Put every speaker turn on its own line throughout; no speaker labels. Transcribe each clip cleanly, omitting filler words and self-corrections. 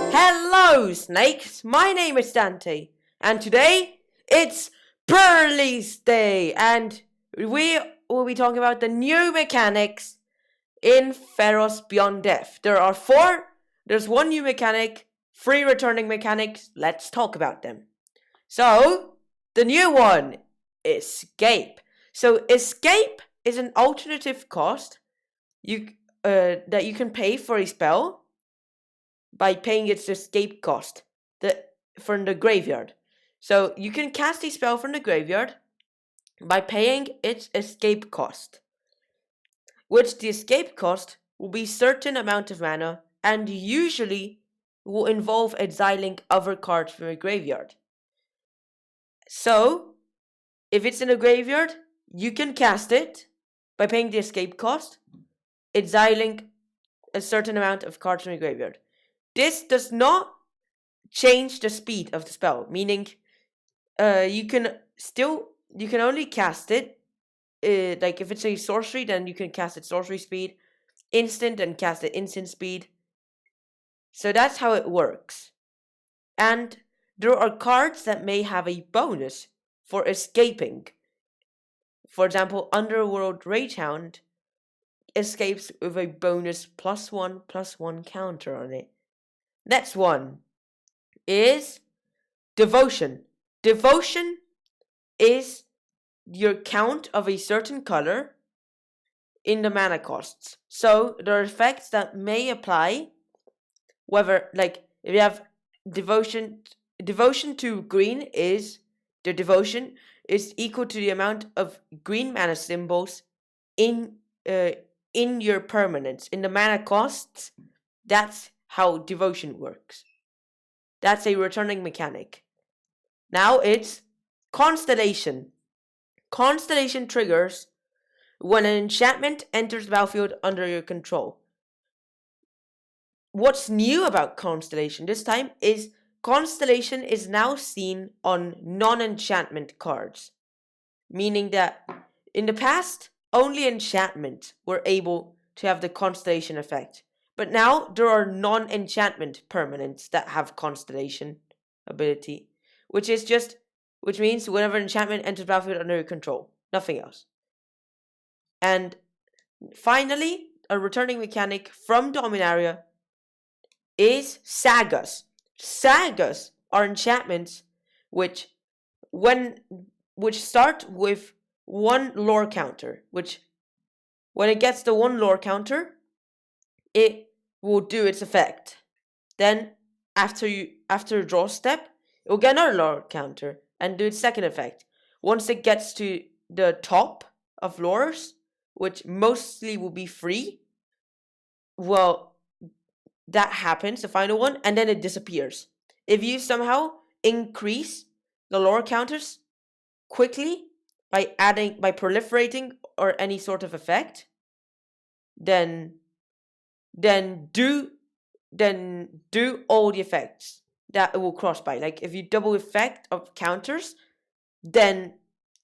Hello snakes, my name is Dante, and today it's prerelease day, and we will be talking about the new mechanics in Theros Beyond Death. There's one new mechanic, 3 returning mechanics. Let's talk about them. So, the new one, Escape. So, Escape is an alternative cost that you can pay for a spell by paying its escape cost from the graveyard. So you can cast a spell from the graveyard by paying its escape cost, which the escape cost will be certain amount of mana and usually will involve exiling other cards from a graveyard. So if it's in a graveyard, you can cast it by paying the escape cost, exiling a certain amount of cards from a graveyard. This does not change the speed of the spell, meaning you can only cast it. Like if it's a sorcery, then you can cast it sorcery speed, instant, and cast it instant speed. So that's how it works. And there are cards that may have a bonus for escaping. For example, Underworld Ragehound escapes with a bonus +1/+1 counter on it. Next one is Devotion. Devotion is your count of a certain color in the mana costs. So there are effects that may apply, whether, like, if you have devotion to green, is the devotion is equal to the amount of green mana symbols in your permanents, in the mana costs. That's how devotion works. That's a returning mechanic. Now it's Constellation. Constellation triggers when an enchantment enters the battlefield under your control. What's new about Constellation this time is Constellation is now seen on non-enchantment cards, meaning that in the past only enchantments were able to have the Constellation effect. But now there are non-enchantment permanents that have Constellation ability, which means whenever enchantment enters battlefield under your control, nothing else. And finally, a returning mechanic from Dominaria is Sagas. Sagas are enchantments which start with 1 lore counter, which when it gets the 1 lore counter, it will do its effect. Then after draw step, it will get another lore counter and do its second effect. Once it gets to the top of lores, which mostly will be 3, well, that happens, the final one, and then it disappears. If you somehow increase the lore counters quickly by proliferating or any sort of effect, then do all the effects that it will cross by. Like if you double effect of counters, then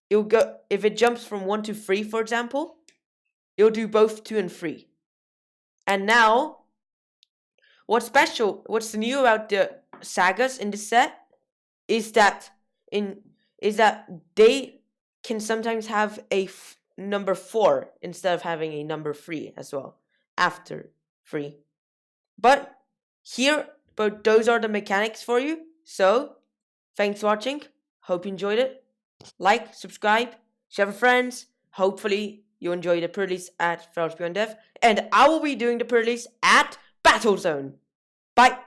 it'll go. If it jumps from 1 to 3, for example, it'll do both 2 and 3. And now, what's new about the Sagas in this set is that they can sometimes have a number 4 instead of having a number 3 as well after 3. But those are the mechanics for you. So, thanks for watching. Hope you enjoyed it. Like, subscribe, share with friends. Hopefully, you enjoy the pre-release at Theros Beyond Death. And I will be doing the pre-release at Battlezone. Bye.